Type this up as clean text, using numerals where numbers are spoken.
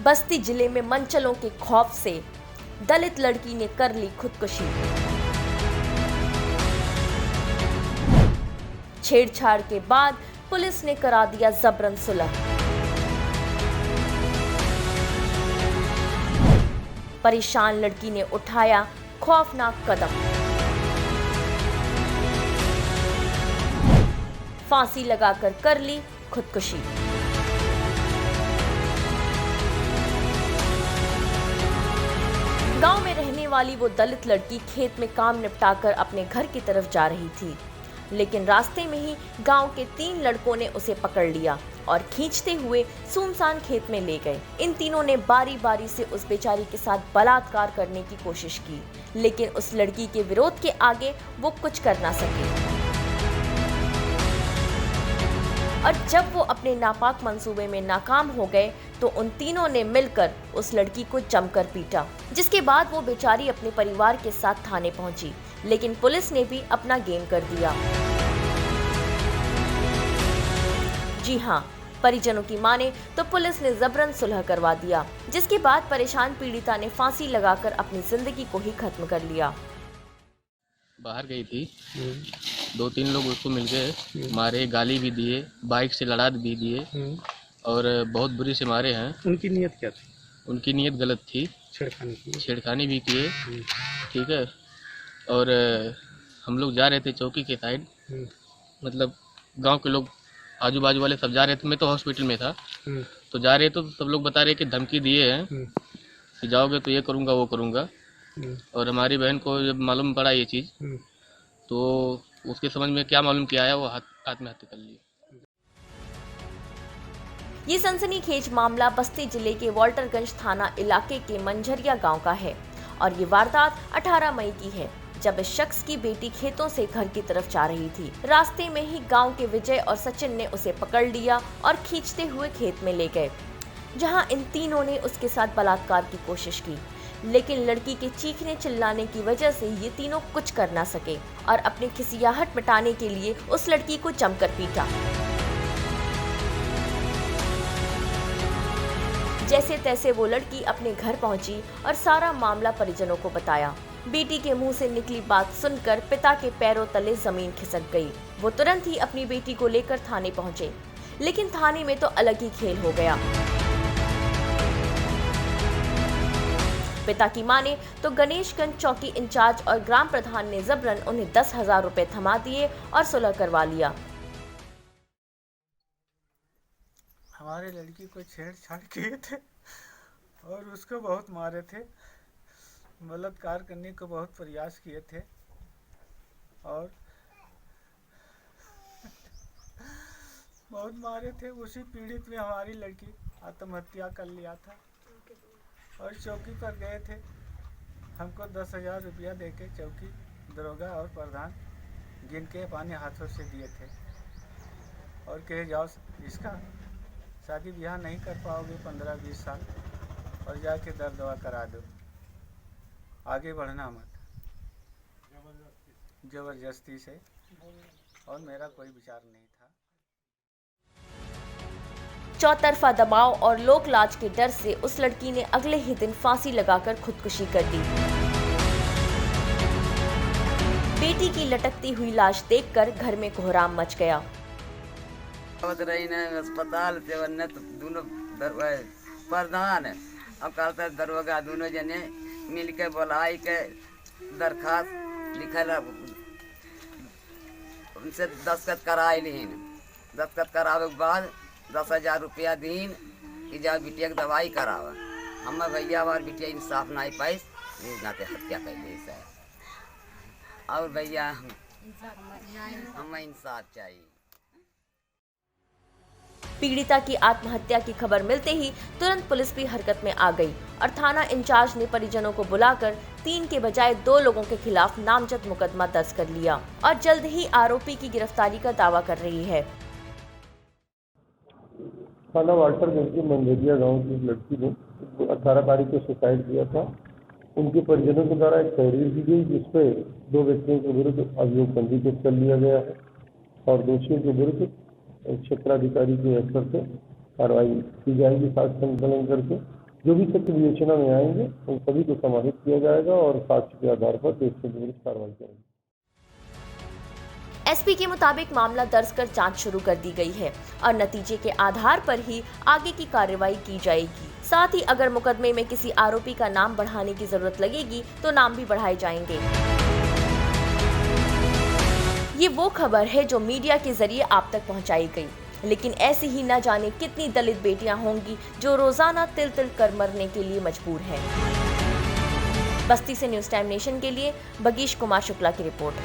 बस्ती जिले में मनचलों के खौफ से दलित लड़की ने कर ली खुदकुशी। छेड़छाड़ के बाद पुलिस ने करा दिया जबरन सुलह। परेशान लड़की ने उठाया खौफनाक कदम। फांसी लगाकर कर ली खुदकुशी। गांव में रहने वाली वो दलित लड़की खेत में काम निपटाकर अपने घर की तरफ जा रही थी, लेकिन रास्ते में ही गांव के 3 लड़कों ने उसे पकड़ लिया और खींचते हुए सुनसान खेत में ले गए। इन तीनों ने बारी बारी से उस बेचारी के साथ बलात्कार करने की कोशिश की, लेकिन उस लड़की के विरोध के आगे वो कुछ कर ना सके। और जब वो अपने नापाक मंसूबे में नाकाम हो गए तो उन तीनों ने मिलकर उस लड़की को जमकर पीटा, जिसके बाद वो बेचारी अपने परिवार के साथ थाने पहुंची, लेकिन पुलिस ने भी अपना गेम कर दिया। जी हाँ, परिजनों की माने तो पुलिस ने जबरन सुलह करवा दिया, जिसके बाद परेशान पीड़िता ने फांसी लगाकर अपनी जिंदगी को ही खत्म कर लिया। बाहर गई थी, 2-3 लोग उसको मिलके मारे, गाली भी दिए, बाइक से लड़ा भी दिए और बहुत बुरी से मारे हैं। उनकी नीयत क्या थी? उनकी नीयत गलत थी, छेड़खानी भी किए, ठीक है। और हम लोग जा रहे थे चौकी के साइड, मतलब गांव के लोग आजू बाजू वाले सब जा रहे थे, मैं तो हॉस्पिटल में था, तो जा रहे तो सब लोग बता रहे कि धमकी दिए हैं कि जाओगे तो ये करूँगा वो करूँगा। और हमारी बहन को जब मालूम पड़ा ये चीज़ तो उसके समझ में क्या मालूम किया है, वो आत्महत्या कर ली। ये सनसनीखेज मामला बस्ती जिले के वॉल्टरगंज थाना इलाके के मंझरिया गांव का है और ये वारदात 18 मई की है, जब इस शख्स की बेटी खेतों से घर की तरफ जा रही थी। रास्ते में ही गांव के विजय और सचिन ने उसे पकड़ लिया और खींचते हुए खेत में ले गए, जहां इन तीनों ने उसके साथ बलात्कार की कोशिश की, लेकिन लड़की के चीखने चिल्लाने की वजह से ये तीनों कुछ कर ना सके और अपनी खिसियाहट मिटाने के लिए उस लड़की को जमकर पीटा। जैसे तैसे वो लड़की अपने घर पहुंची और सारा मामला परिजनों को बताया। बेटी के मुंह से निकली बात सुनकर पिता के पैरों तले जमीन खिसक गई। वो तुरंत ही अपनी बेटी को लेकर थाने पहुंचे, लेकिन थाने में तो अलग ही खेल हो गया। पिता की माने तो गणेशगंज चौकी इंचार्ज और ग्राम प्रधान ने जबरन उन्हें 10,000 रुपए थमा दिए और सुलह करवा लिया। हमारे लड़की को छेड़छाड़ किए थे और उसको बहुत मारे थे, बलात्कार करने को बहुत प्रयास किए थे और बहुत मारे थे। उसी पीड़ित में हमारी लड़की आत्महत्या कर लिया था और चौकी पर गए थे। हमको 10,000 रुपया देके चौकी दरोगा और प्रधान गिन के अपने हाथों से दिए थे और कहे जाओ इसका शादी ब्याह नहीं कर पाओगे 15-20 साल और जाके दर्द दवा करा दो, आगे बढ़ना मत, जबरदस्ती से। और मेरा कोई विचार नहीं था। चौतरफा दबाव और लोक लाज के डर से उस लड़की ने अगले ही दिन फांसी लगाकर खुदकुशी कर दी। बेटी की लटकती हुई लाश देखकर घर में कोहराम मच गया। अस्पताल से वरना तो दोनों प्रधान है अब कहता दरोगा दोनों जने मिल के बुलाई के दरखास्त लिखल उनसे दस्तखत कराए लीन। दस्तखत करावे के बाद 10,000 रुपया दीन कि जा बिटिया के दवाई करावा। हम भैया हमार बिटिया इंसाफ नहीं पाई, नाते हत्या कैले से। और भैया हमें इंसाफ चाहिए। पीड़िता की आत्महत्या की खबर मिलते ही तुरंत पुलिस भी हरकत में आ गई और थाना इंचार्ज ने परिजनों को बुलाकर 3 के बजाय 2 लोगों के खिलाफ नामजद मुकदमा दर्ज कर लिया और जल्द ही आरोपी की गिरफ्तारी का दावा कर रही है। थाना वाल्टरगंज के मंझरिया गांव की लड़की ने 18 तारीख को सुसाइड किया था। उनके परिजनों के द्वारा एक तहरीर दी गई जिसपे 2 व्यक्तियों के विरुद्ध अभियोग पंजीकृत कर लिया गया है और दोषियों के विरुद्ध क्षेत्राधिकारी के स्तर से कार्रवाई की जाएगी, साक्ष्य संकलन करके। जो भी सत्य विवेचना में आएंगे उन सभी को समाहित किया जाएगा और साक्ष्य के आधार पर देश के विरुद्ध कार्रवाई करेंगे। एसपी के मुताबिक मामला दर्ज कर जांच शुरू कर दी गई है और नतीजे के आधार पर ही आगे की कार्रवाई की जाएगी। साथ ही अगर मुकदमे में किसी आरोपी का नाम बढ़ाने की जरूरत लगेगी तो नाम भी बढ़ाए जाएंगे। ये वो खबर है जो मीडिया के जरिए आप तक पहुंचाई गई, लेकिन ऐसी ही न जाने कितनी दलित बेटियां होंगी जो रोजाना तिल तिल कर मरने के लिए मजबूर हैं। बस्ती से न्यूज़ टाइम नेशन के लिए बगीश कुमार शुक्ला की रिपोर्ट।